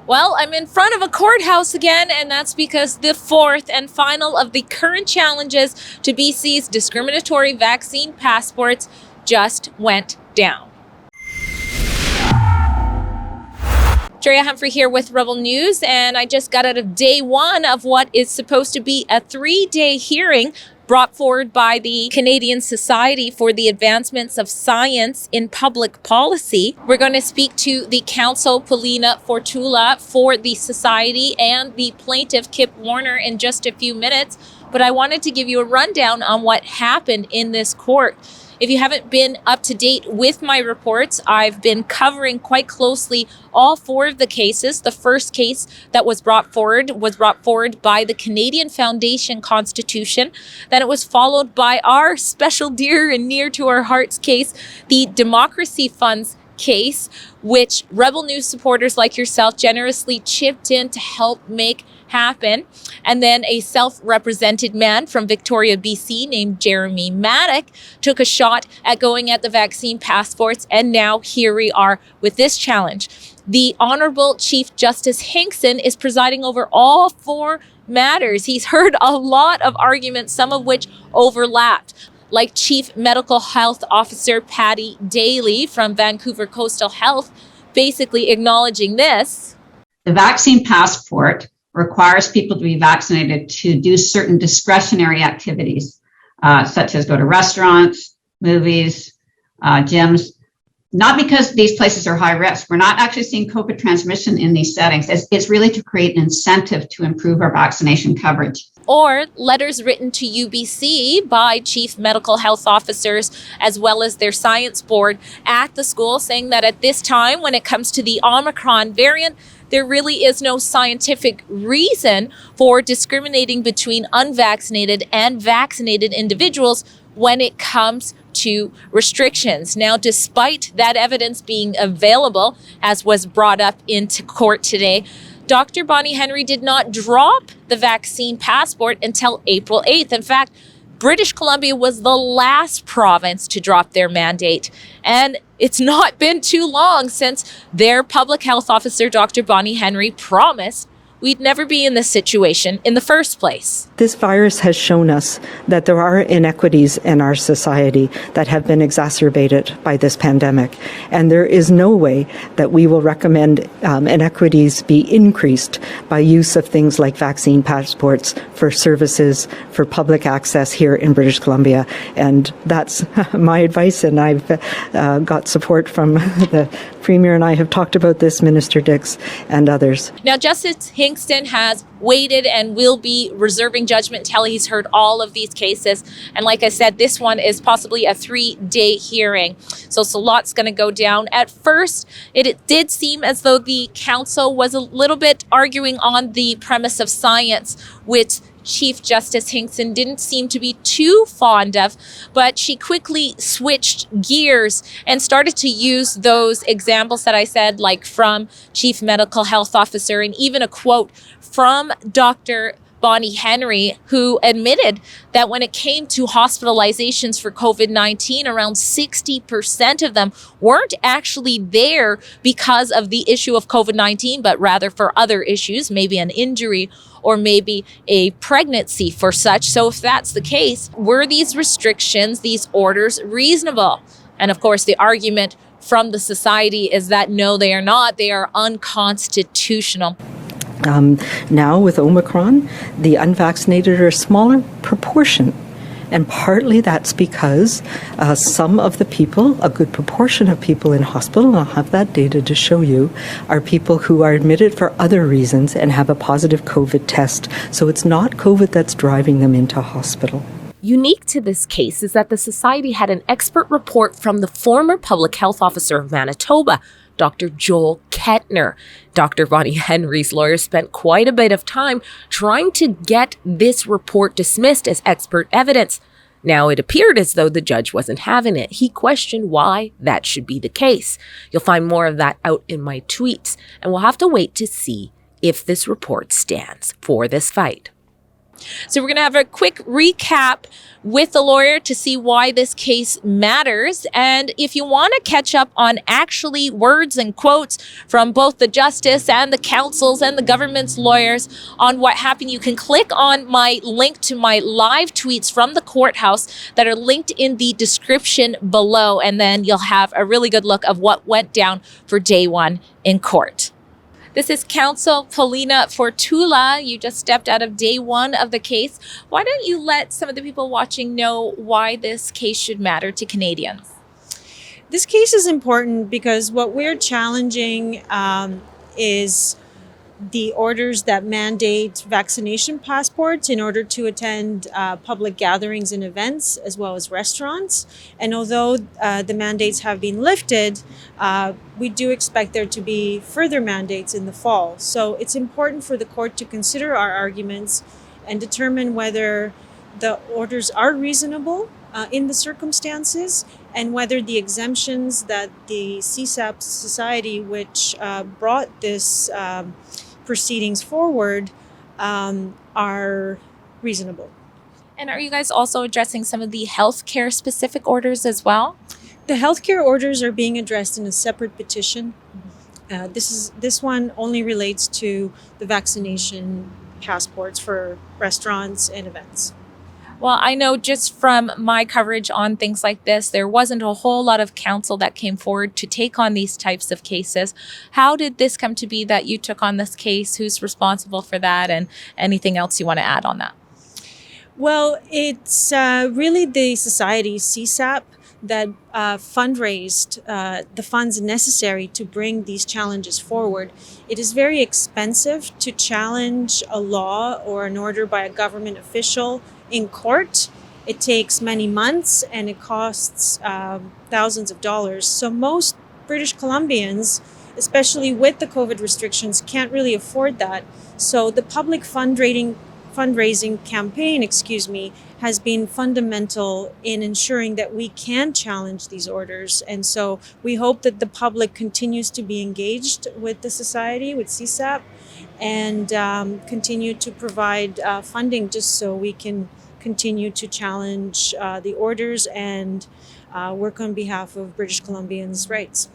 Well, I'm in front of a courthouse again, and that's because the fourth and final of the current challenges to BC's discriminatory vaccine passports just went down. Drea Humphrey here with Rebel News, and I just got out of day one of what is supposed to be a 3-day hearing brought forward by the Canadian Society for the Advancements of Science in Public Policy. We're going to speak to the counsel, Paulina Fortula, for the Society and the plaintiff, Kip Warner, in just a few minutes. But I wanted to give you a rundown on what happened in this court. If you haven't been up to date with my reports, I've been covering quite closely all 4 of the cases. The first case that was brought forward by the Canadian Foundation Constitution. Then it was followed by our special dear and near to our hearts case, the Democracy Funds case, which Rebel News supporters like yourself generously chipped in to help make happen. And then a self-represented man from Victoria, BC, named Jeremy Maddock, took a shot at going at the vaccine passports. And now here we are with this challenge. The Honorable Chief Justice Hinkson is presiding over all 4 matters. He's heard a lot of arguments, some of which overlapped, like Chief Medical Health Officer Patty Daly from Vancouver Coastal Health, basically acknowledging this. The vaccine passport requires people to be vaccinated to do certain discretionary activities, such as go to restaurants, movies, gyms, not because these places are high risk. We're not actually seeing COVID transmission in these settings. It's really to create an incentive to improve our vaccination coverage. Or letters written to UBC by chief medical health officers as well as their science board at the school, saying that at this time, when it comes to the Omicron variant, there really is no scientific reason for discriminating between unvaccinated and vaccinated individuals when it comes to restrictions. Now, despite that evidence being available, as was brought up into court today, Dr. Bonnie Henry did not drop the vaccine passport until April 8th. In fact, British Columbia was the last province to drop their mandate. And it's not been too long since their public health officer, Dr. Bonnie Henry, promised we'd never be in this situation in the first place. This virus has shown us that there are inequities in our society that have been exacerbated by this pandemic. And there is no way that we will recommend inequities be increased by use of things like vaccine passports for services, for public access here in British Columbia. And that's my advice, and I've got support from the Premier, and I have talked about this, Minister Dix and others. Now, Justice Hinkson has waited and will be reserving judgment until he's heard all of these cases. And like I said, this one is possibly a 3-day hearing. So a lot's going to go down. At first, it did seem as though the council was a little bit arguing on the premise of science, which Chief Justice Hinkson didn't seem to be too fond of, but she quickly switched gears and started to use those examples that I said, like from Chief Medical Health Officer, and even a quote from Dr. Bonnie Henry, who admitted that when it came to hospitalizations for COVID-19, around 60% of them weren't actually there because of the issue of COVID-19, but rather for other issues, maybe an injury or maybe a pregnancy for such. So if that's the case, were these restrictions, these orders reasonable? And of course, the argument from the society is that no, they are not. They are unconstitutional. Now with Omicron, the unvaccinated are a smaller proportion. And partly that's because some of the people, a good proportion of people in hospital, and I'll have that data to show you, are people who are admitted for other reasons and have a positive COVID test. So it's not COVID that's driving them into hospital. Unique to this case is that the Society had an expert report from the former public health officer of Manitoba, Dr. Joel Kettner. Dr. Bonnie Henry's lawyer spent quite a bit of time trying to get this report dismissed as expert evidence. Now, it appeared as though the judge wasn't having it. He questioned why that should be the case. You'll find more of that out in my tweets, and we'll have to wait to see if this report stands for this fight. So we're going to have a quick recap with the lawyer to see why this case matters. And if you want to catch up on actually words and quotes from both the justice and the counsels and the government's lawyers on what happened, you can click on my link to my live tweets from the courthouse that are linked in the description below. And then you'll have a really good look of what went down for day one in court. This is counsel Paulina Fortula. You just stepped out of day one of the case. Why don't you let some of the people watching know why this case should matter to Canadians? This case is important because what we're challenging is the orders that mandate vaccination passports in order to attend public gatherings and events, as well as restaurants. And although the mandates have been lifted, we do expect there to be further mandates in the fall. So it's important for the court to consider our arguments and determine whether the orders are reasonable in the circumstances, and whether the exemptions that the CSAP Society, which brought this proceedings forward, are reasonable. And are you guys also addressing some of the healthcare specific orders as well? The healthcare orders are being addressed in a separate petition. This one only relates to the vaccination passports for restaurants and events. Well, I know just from my coverage on things like this, there wasn't a whole lot of counsel that came forward to take on these types of cases. How did this come to be that you took on this case? Who's responsible for that? And anything else you want to add on that? Well, it's really the society, CSAP, that fundraised the funds necessary to bring these challenges forward. It is very expensive to challenge a law or an order by a government official in court. It takes many months and it costs thousands of dollars. So most British Columbians, especially with the COVID restrictions, can't really afford that. So the public fundraising campaign, has been fundamental in ensuring that we can challenge these orders. And so we hope that the public continues to be engaged with the society, with CSAP, and continue to provide funding just so we can continue to challenge the orders and work on behalf of British Columbians' rights.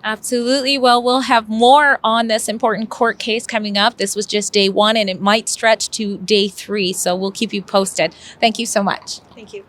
Absolutely. Well, we'll have more on this important court case coming up. This was just day one and it might stretch to day 3. So we'll keep you posted. Thank you so much. Thank you.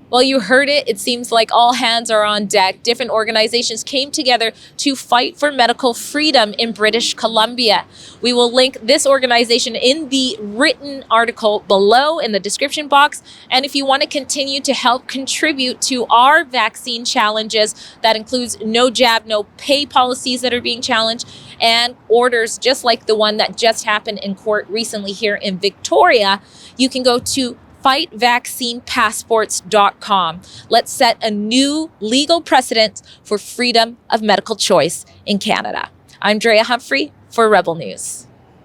Well, you heard it. It seems like all hands are on deck. Different organizations came together to fight for medical freedom in British Columbia. We will link this organization in the written article below in the description box. And if you want to continue to help contribute to our vaccine challenges, that includes no jab, no pay policies that are being challenged, and orders just like the one that just happened in court recently here in Victoria, you can go to fightvaccinepassports.com. Let's set a new legal precedent for freedom of medical choice in Canada. I'm Drea Humphrey for Rebel News.